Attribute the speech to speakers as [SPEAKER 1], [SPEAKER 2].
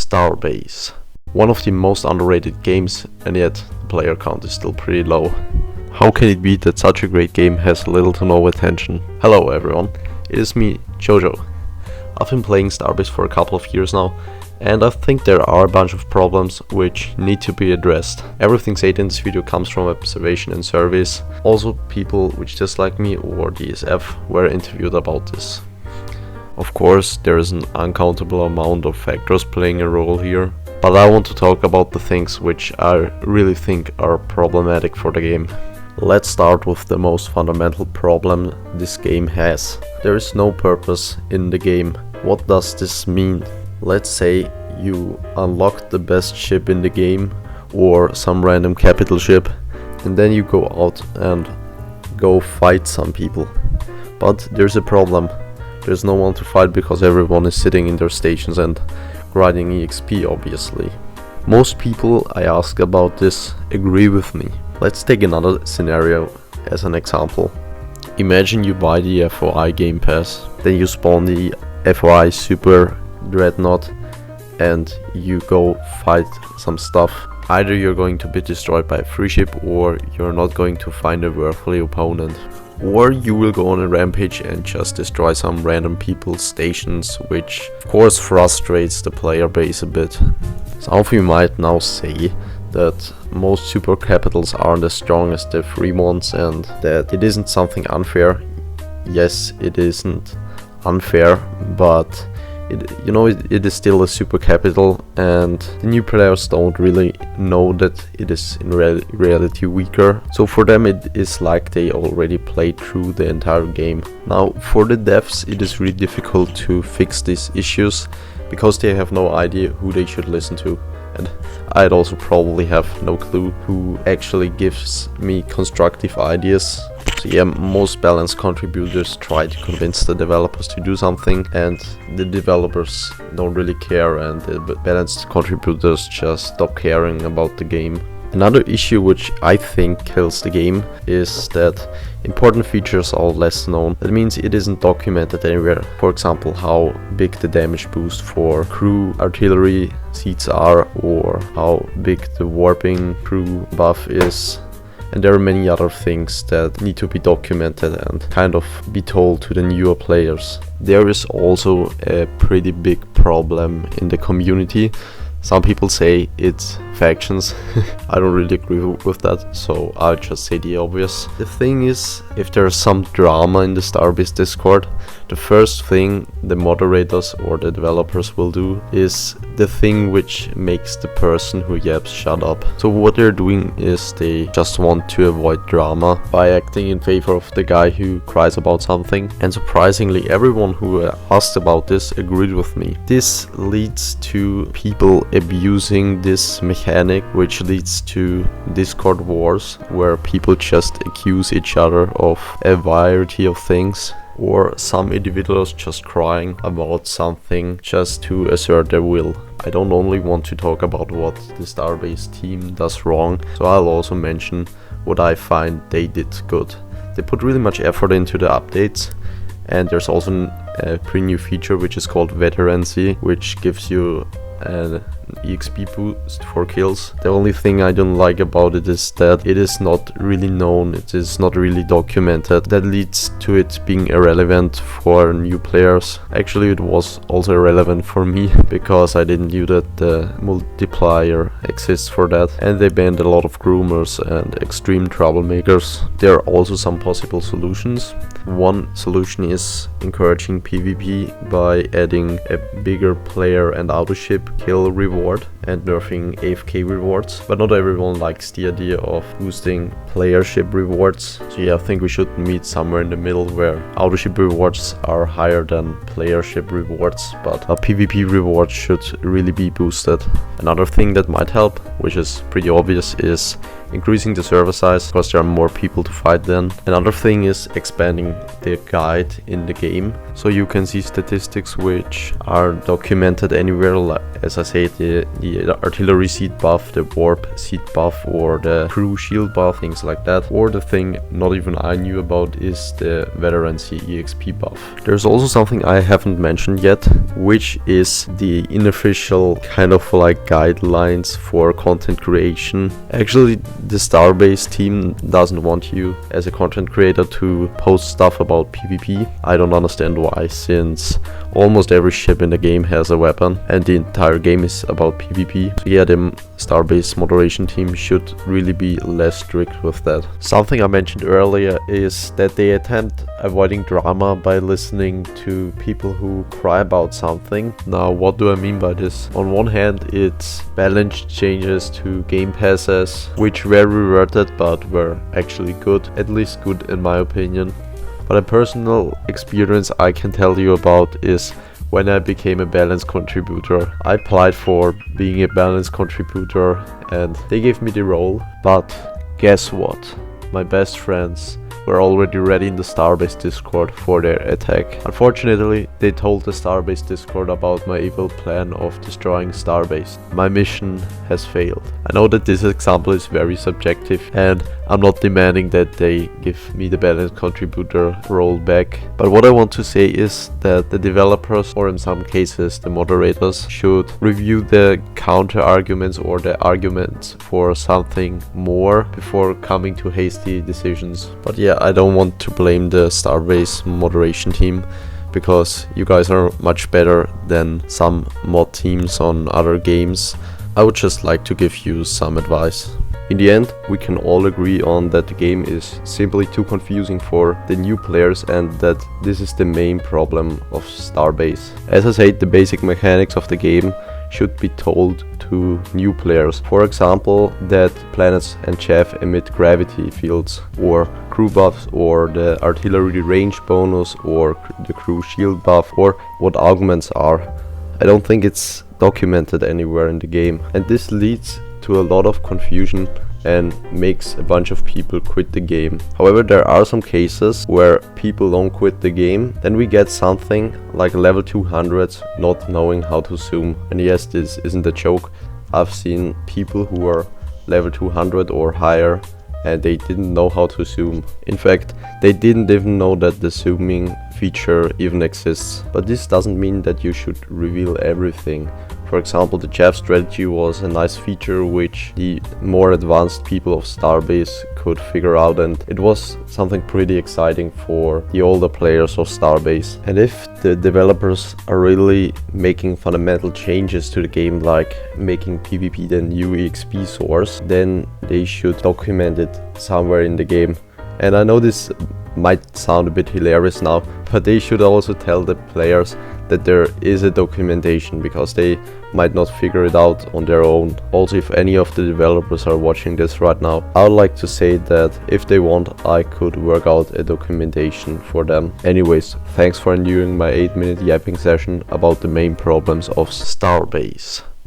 [SPEAKER 1] Starbase. One of the most underrated games, and yet the player count is still pretty low. How can it be that such a great game has little to no attention? Hello everyone, it is me, Jojo. I've been playing Starbase for a couple of years now, and I think there are a bunch of problems which need to be addressed. Everything said in this video comes from observation and surveys. Also, people which just like me or DSF were interviewed about this. Of course, there is an uncountable amount of factors playing a role here, but I want to talk about the things which I really think are problematic for the game. Let's start with the most fundamental problem this game has. There is no purpose in the game. What does this mean? Let's say you unlock the best ship in the game or some random capital ship, and then you go out and go fight some people. But there's a problem. There's no one to fight because everyone is sitting in their stations and grinding EXP, obviously. Most people I ask about this agree with me. Let's take another scenario as an example. Imagine you buy the FOI Game Pass, then you spawn the FOI Super Dreadnought and you go fight some stuff. Either you're going to be destroyed by a free ship or you're not going to find a worthy opponent. Or you will go on a rampage and just destroy some random people's stations, which of course frustrates the player base a bit. Some of you might now say that most super capitals aren't as strong as the free ones and that it isn't something unfair. Yes, it isn't unfair, but it is still a super capital, and the new players don't really know that it is in reality weaker. So for them it is like they already played through the entire game. Now for the devs it is really difficult to fix these issues because they have no idea who they should listen to. And I'd also probably have no clue who actually gives me constructive ideas. So yeah, most balanced contributors try to convince the developers to do something, and the developers don't really care, and the balanced contributors just stop caring about the game. Another issue which I think kills the game is that important features are less known. That means it isn't documented anywhere. For example, how big the damage boost for crew artillery seats are, or how big the warping crew buff is. And there are many other things that need to be documented and kind of be told to the newer players. There is also a pretty big problem in the community. Some people say it's factions. I don't really agree with that, so I'll just say the obvious. The thing is, if there's some drama in the Starbase Discord, the first thing the moderators or the developers will do is the thing which makes the person who yaps shut up. So what they're doing is they just want to avoid drama by acting in favor of the guy who cries about something. And surprisingly, everyone who asked about this agreed with me. This leads to people abusing this mechanic, which leads to Discord wars where people just accuse each other of a variety of things, or some individuals just crying about something just to assert their will. I don't only want to talk about what the Starbase team does wrong, so I'll also mention what I find they did good. They put really much effort into the updates, and there's also a pretty new feature which is called Veterancy, which gives you an EXP boost for kills. The only thing I don't like about it is that it is not really known, it is not really documented. That leads to it being irrelevant for new players. Actually, it was also irrelevant for me because I didn't knew that the multiplier exists for that, and they banned a lot of groomers and extreme troublemakers. There are also some possible solutions. One solution is encouraging PvP by adding a bigger player and auto ship kill reward and nerfing AFK rewards, but not everyone likes the idea of boosting player ship rewards. So yeah, I think we should meet somewhere in the middle where auto ship rewards are higher than player ship rewards, but PvP rewards should really be boosted. Another thing that might help, which is pretty obvious, is increasing the server size because there are more people to fight then. Another thing is expanding the guide in the game, so you can see statistics which are documented anywhere, like, as I said, the artillery seed buff, the warp seed buff, or the crew shield buff, things like that. Or the thing not even I knew about is the veteran EXP buff. There's also something I haven't mentioned yet, which is the unofficial kind of like guidelines for content creation. Actually, the Starbase team doesn't want you as a content creator to post stuff about PvP. I don't understand why, since almost every ship in the game has a weapon and the entire game is about PvP. So yeah, the Starbase moderation team should really be less strict with that. Something I mentioned earlier is that they attempt avoiding drama by listening to people who cry about something. Now, what do I mean by this? On one hand, it's balance changes to game passes, which were reverted but were actually good, at least good in my opinion. But a personal experience I can tell you about is when I became a balance contributor. I applied for being a balance contributor and they gave me the role, but guess what? My best friends were already ready in the Starbase Discord for their attack. Unfortunately, they told the Starbase Discord about my evil plan of destroying Starbase. My mission has failed. I know that this example is very subjective and I'm not demanding that they give me the balance contributor role back, but what I want to say is that the developers, or in some cases the moderators, should review the counter arguments or the arguments for something more before coming to hasty decisions. But yeah, I don't want to blame the Starbase moderation team, because you guys are much better than some mod teams on other games. I would just like to give you some advice. In the end, we can all agree on that the game is simply too confusing for the new players and that this is the main problem of Starbase. As I said, the basic mechanics of the game should be told to new players. For example, that planets and chaff emit gravity fields, or crew buffs, or the artillery range bonus, or the crew shield buff, or what augments are. I don't think it's documented anywhere in the game, and this leads to a lot of confusion and makes a bunch of people quit the game. However, there are some cases where people don't quit the game. Then we get something like level 200 not knowing how to zoom. And yes, this isn't a joke. I've seen people who are level 200 or higher and they didn't know how to zoom. In fact, they didn't even know that the zooming feature even exists. But this doesn't mean that you should reveal everything. For example, the chaff strategy was a nice feature which the more advanced people of Starbase could figure out, and it was something pretty exciting for the older players of Starbase. And if the developers are really making fundamental changes to the game, like making PvP the new EXP source, then they should document it somewhere in the game. And I know this might sound a bit hilarious now, but they should also tell the players that there is a documentation, because they might not figure it out on their own. Also, if any of the developers are watching this right now, I would like to say that if they want, I could work out a documentation for them. Anyways, thanks for enduring my 8-minute yapping session about the main problems of Starbase.